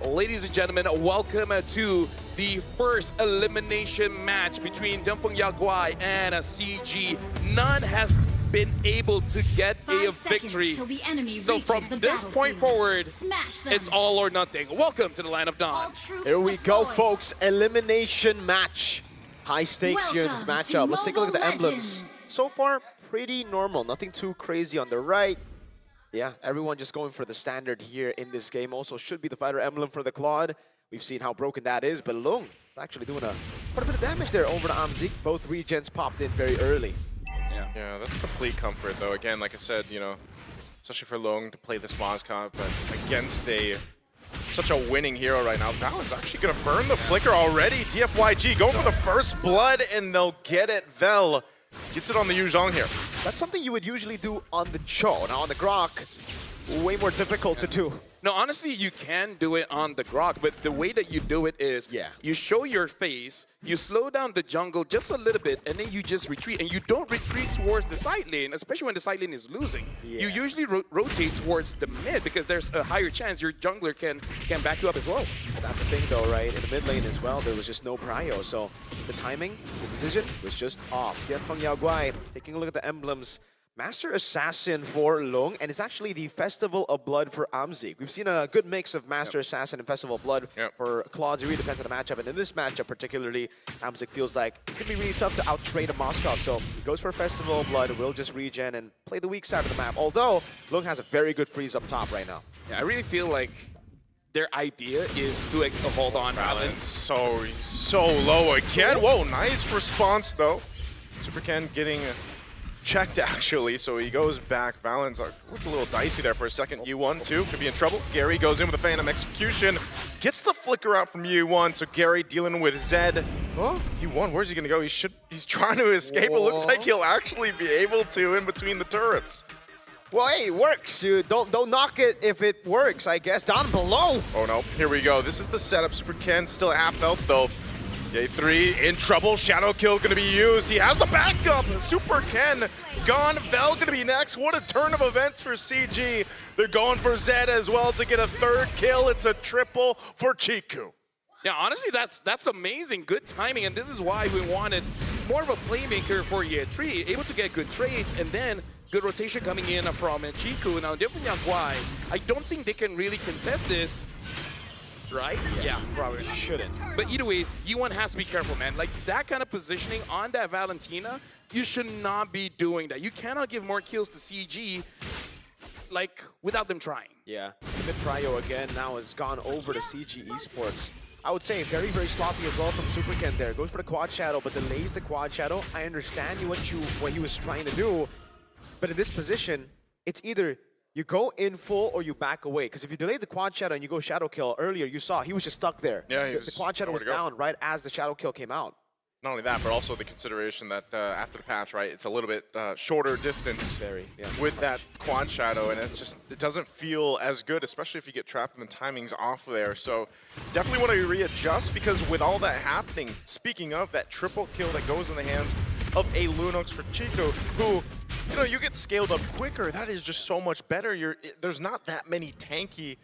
Ladies and gentlemen, welcome to the first elimination match between DIANFENGYAOGUAI and CG. None has been able to get a victory. So from this point forward, it's all or nothing. Welcome to the Line of Dawn. Here we go, folks. Elimination match. High stakes here in this matchup. Let's take a look at the emblems. So far, pretty normal. Nothing too crazy on the right. Yeah, everyone just going for the standard here in this game. Also should be the fighter emblem for the Claude. We've seen how broken that is, but Lung is actually doing quite a bit of damage there over to Amzik. Both regens popped in very early. Yeah, that's complete comfort though. Again, like I said, you know, especially for Lung to play this Mozcov, but against such a winning hero right now. Val's actually gonna burn the flicker already. DFYG going for the first blood, and they'll get it. Vel gets it on the Yuzhong here. That's something you would usually do on the Cho. Now on the Grok, way more difficult to do. No, honestly, you can do it on the Grok, but the way that you do it is you show your face, you slow down the jungle just a little bit, and then you just retreat. And you don't retreat towards the side lane, especially when the side lane is losing. You usually rotate towards the mid because there's a higher chance your jungler can back you up as well. But that's the thing though, right? In the mid lane as well, there was just no prio. So the timing, the decision was just off. DFYG taking a look at the emblems. Master Assassin for Lung, and it's actually the Festival of Blood for Amzik. We've seen a good mix of Master Assassin and Festival of Blood for Claude. It really depends on the matchup, and in this matchup particularly, Amzik feels like it's going to be really tough to out-trade a Mozcov, so he goes for Festival of Blood, will just regen and play the weak side of the map, although Lung has a very good freeze up top right now. Yeah, I really feel like their idea is to hold on balance. So low again. Whoa, nice response though. Super Ken getting checked actually, so he goes back. Valens looked a little dicey there for a second. U1 too could be in trouble. Gary goes in with a Phantom Execution, gets the flicker out from U1. So Gary dealing with Zed. Oh, U1, where's he gonna go? He's trying to escape. It looks like he'll actually be able to in between the turrets. Well, hey, it works. Don't knock it if it works, I guess. Down below. Oh no, here we go. This is the setup. Super Ken still at half health though. J3 in trouble. Shadow kill gonna be used. He has the backup. Super Ken gone. Vel gonna be next. What a turn of events for CG. They're going for Zed as well to get a third kill. It's a triple for Chiku. Yeah, honestly, that's amazing. Good timing, and this is why we wanted more of a playmaker for year 3, able to get good trades, and then good rotation coming in from Chiku. Now, DIANFENGYAOGUAI, I don't think they can really contest this. Right? Yeah, probably shouldn't. But either ways, U1 has to be careful, man. Like, that kind of positioning on that Valentina, you should not be doing that. You cannot give more kills to CG, like, without them trying. Yeah, mid prio again now has gone over to CG eSports. I would say very, very sloppy as well from Super Ken there. Goes for the quad shadow, but delays the quad shadow. I understand what he was trying to do, but in this position, it's either you go in full or you back away. Because if you delay the quad shadow and you go shadow kill earlier, you saw he was just stuck there. Yeah, the quad shadow was down right as the shadow kill came out. Not only that, but also the consideration that after the patch, right, it's a little bit shorter distance with that quad shadow, and it's just, it doesn't feel as good, especially if you get trapped and the timing's off there. So definitely want to readjust, because with all that happening, speaking of that triple kill that goes in the hands of a Lunox for Chico, who, you know, you get scaled up quicker. That is just so much better. There's not that many tanky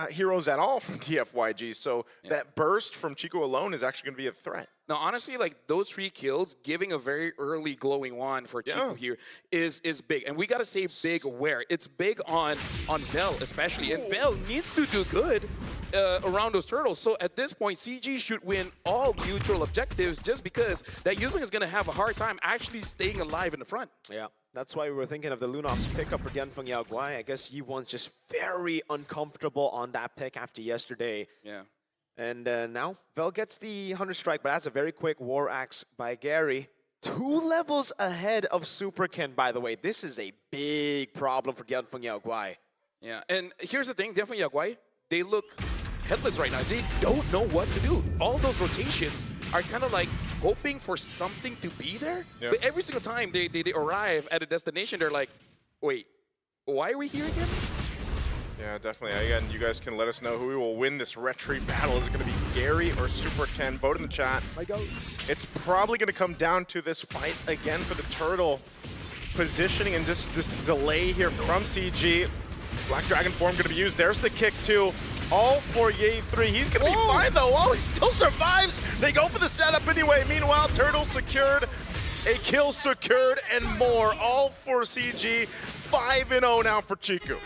heroes at all from DFYG, so that burst from Chico alone is actually going to be a threat. Now, honestly, like, those 3 kills, giving a very early glowing wand for Chico here is big. And we got to say big where. It's big on Vel, especially. And Vel needs to do good around those turtles. So at this point, CG should win all neutral objectives, just because that Yuzhong is going to have a hard time actually staying alive in the front. Yeah, that's why we were thinking of the Lunox pickup for DIANFENGYAOGUAI. I guess Yi1's just very uncomfortable on that pick after yesterday. Yeah. And now, Vel gets the 100 strike, but that's a very quick War Axe by Gary. 2 levels ahead of Super Ken, by the way. This is a big problem for DIANFENGYAOGUAI. Yeah, and here's the thing, DIANFENGYAOGUAI, they look headless right now. They don't know what to do. All those rotations are kind of like hoping for something to be there. But every single time they arrive at a destination, they're like, wait, why are we here again? Yeah, definitely. Again, you guys can let us know who will win this retreat battle. Is it going to be Gary or Super Ken? Vote in the chat. It's probably going to come down to this fight again for the turtle positioning and just this delay here from CG. Black Dragon form going to be used. There's the kick too. all for Ye3. He's going to be fine, though. Oh, he still survives. They go for the setup anyway. Meanwhile, Turtle secured, a kill secured, and more. All for CG. 5-0 now for Chiku.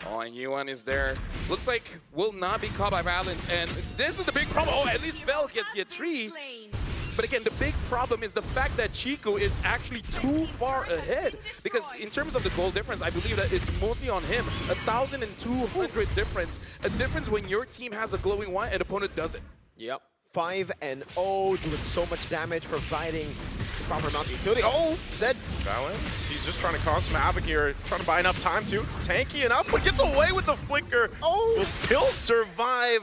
Oh, and Yuan is there. Looks like will not be caught by Valence, and this is the big problem. Oh, at least Bell gets you 3. But again, the big problem is the fact that Chiku is actually too far ahead. Because in terms of the goal difference, I believe that it's mostly on him. 1,200 difference. A difference when your team has a glowing one and opponent doesn't. Yep. 5-0, doing so much damage, providing the proper amounts of utility. Oh, Zed. Valence, he's just trying to cause some havoc here, trying to buy enough time to. Tanky enough, but gets away with the flicker. Oh, will still survive.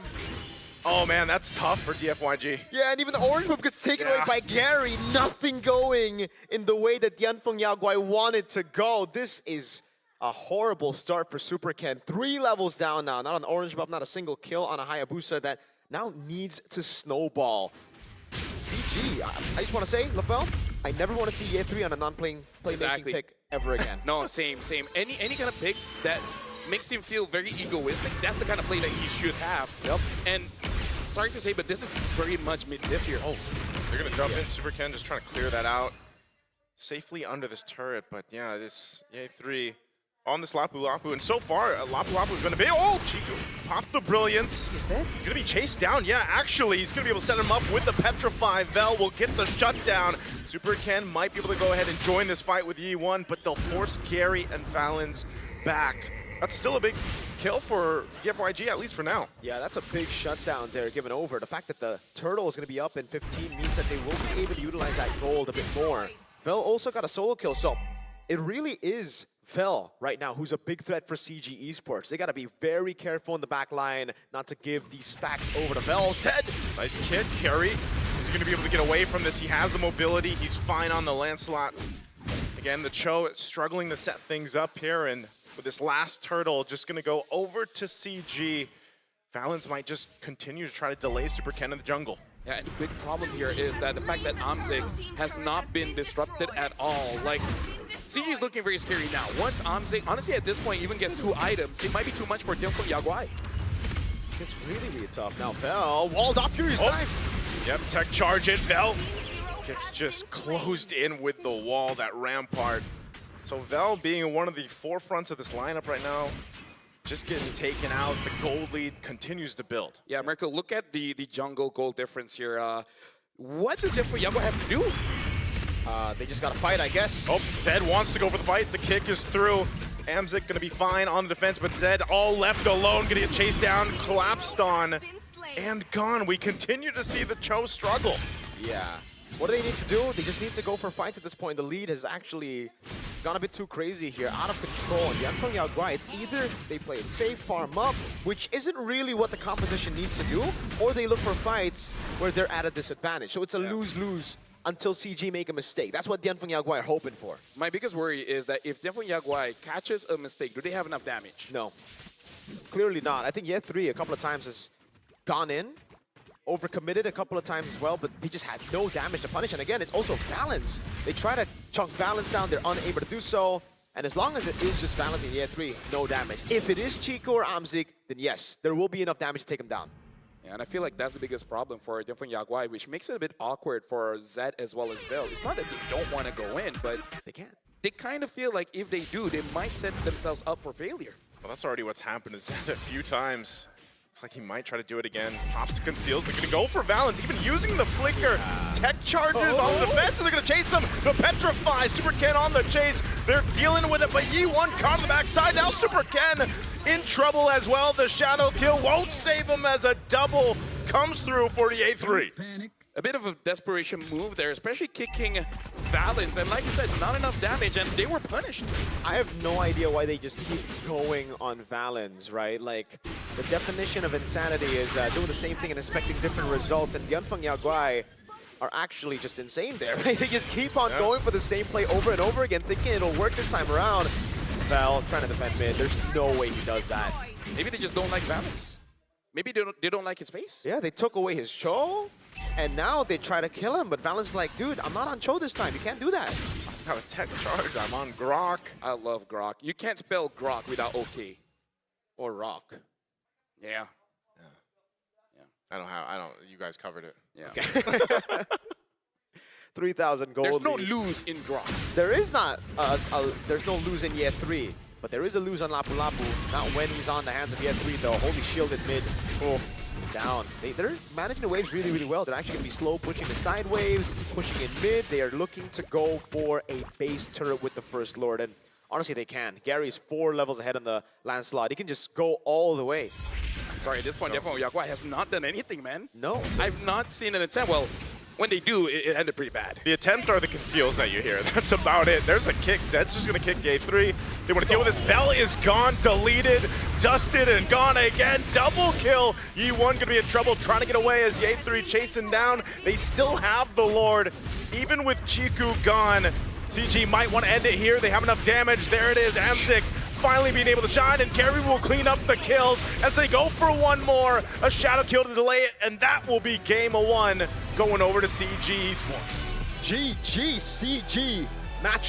Oh man, that's tough for DFYG. Yeah, and even the orange whip gets taken away by Gary. Nothing going in the way that DIANFENGYAOGUAI wanted to go. This is a horrible start for Super Ken. 3 levels down now, not on the orange buff, not a single kill on a Hayabusa that now needs to snowball. CG, I just want to say, LaFell, I never want to see Ye3 on a non-playmaking pick ever again. No, same. Any kind of pick that makes him feel very egoistic, that's the kind of play that he should have. Yep. And sorry to say, but this is very much mid-diff here. Oh, they're going to jump in. Super Ken just trying to clear that out safely under this turret. But yeah, this Ye3 on this Lapu Lapu. And so far, Lapu Lapu is going to be... Oh, Chiku popped the Brilliance. He's dead? He's going to be chased down. Yeah, actually, he's going to be able to set him up with the Petrify. Vel will get the shutdown. Super Ken might be able to go ahead and join this fight with Yi1, but they'll force Gary and Valens back. That's still a big kill for DFYG, at least for now. Yeah, that's a big shutdown there given over. The fact that the turtle is going to be up in 15 means that they will be able to utilize that gold a bit more. Vel also got a solo kill, so it really is Vel right now who's a big threat for CG eSports. They got to be very careful in the back line not to give these stacks over to Vel. Zed! Nice kid, Carry. Is he going to be able to get away from this? He has the mobility. He's fine on the Lancelot. Again, the Cho struggling to set things up here, and with this last turtle just going to go over to CG. Valens might just continue to try to delay Super Ken in the jungle. Yeah, and the big problem here is that the fact that Amzik has not been disrupted at all. Like, CG is looking very scary now. Once Amzik, honestly at this point, even gets 2 items, it might be too much for DIANFENGYAOGUAI. It's really, really tough. Now Vel walled off Fury's knife. Yep, tech charge in. Vel gets just closed in with the wall, that rampart. So Vel being one of the forefronts of this lineup right now, just getting taken out. The gold lead continues to build. Yeah, Mirko, look at the jungle gold difference here. What does DIANFENGYAOGUAI have to do? They just got to fight, I guess. Oh, Zed wants to go for the fight. The kick is through. Amzik going to be fine on the defense, but Zed all left alone, going to get chased down, collapsed on, and gone. We continue to see the Cho struggle. Yeah. What do they need to do? They just need to go for fights at this point. The lead has actually gone a bit too crazy here, out of control. And DIANFENGYAOGUAI, it's either they play it safe, farm up, which isn't really what the composition needs to do, or they look for fights where they're at a disadvantage. So it's a lose-lose until CG make a mistake. That's what DIANFENGYAOGUAI are hoping for. My biggest worry is that if DIANFENGYAOGUAI catches a mistake, do they have enough damage? No. Clearly not. I think Ye3 a couple of times has gone in, overcommitted a couple of times as well, but they just had no damage to punish. And again, it's also Valens. They try to chunk Valens down, they're unable to do so. And as long as it is just Valens in Ye3, no damage. If it is Chiku or Amzik, then yes, there will be enough damage to take him down. Yeah, and I feel like that's the biggest problem for DIANFENGYAOGUAI, which makes it a bit awkward for Zed as well as Vel. It's not that they don't want to go in, but they can't. They kind of feel like if they do, they might set themselves up for failure. Well, that's already what's happened to Zed a few times. Looks like he might try to do it again. Pops the conceals. They're going to go for Valens, even using the flicker. Tech charges on the defense, and they're going to chase him. The Petrify, Super Ken on the chase. They're dealing with it, but Yi1 caught on the backside. Now Super Ken in trouble as well. The shadow kill won't save him as a double comes through for the A3. A bit of a desperation move there, especially kicking Valens. And like you said, not enough damage, and they were punished. I have no idea why they just keep going on Valens, right? Like, the definition of insanity is doing the same thing and expecting different results. And DIANFENGYAOGUAI are actually just insane there, right? They just keep on going for the same play over and over again, thinking it'll work this time around. Val trying to defend mid. There's no way he does that. Maybe they just don't like Valens. Maybe they don't like his face. Yeah, they took away his Cho, and now they try to kill him. But Valens is like, dude, I'm not on Cho this time. You can't do that. I've got a tech charge. I'm on Grok. I love Grok. You can't spell Grok without OK. Or Rock. Yeah. You guys covered it. Yeah. Okay. 3,000 gold. There's no lead. lose in Grok. There is not. There's no lose in year 3. But there is a lose on Lapu Lapu. Not when he's on the hands of year 3 though. Holy shielded mid. Oh, down. They're managing the waves really, really well. They're actually going to be slow pushing the side waves, pushing in mid. They are looking to go for a base turret with the First Lord. And honestly, they can. Gary's 4 levels ahead on the Lancelot. He can just go all the way. Sorry, at this point, DFYG has not done anything, man. No. I've not seen an attempt. Well, when they do, it ended pretty bad. The attempt are the conceals that you hear. That's about it. There's a kick. Zed's just going to kick gate 3. They want to deal with this. Vel is gone, deleted, dusted, and gone again. Double kill. Yi1 going to be in trouble trying to get away as Ye 3 chasing down. They still have the Lord. Even with Chiku gone, CG might want to end it here. They have enough damage. There it is. Amzik finally being able to shine, and Gary will clean up the kills as they go for one more. A shadow kill to delay it, and that will be game 1 going over to CG eSports. GG CG match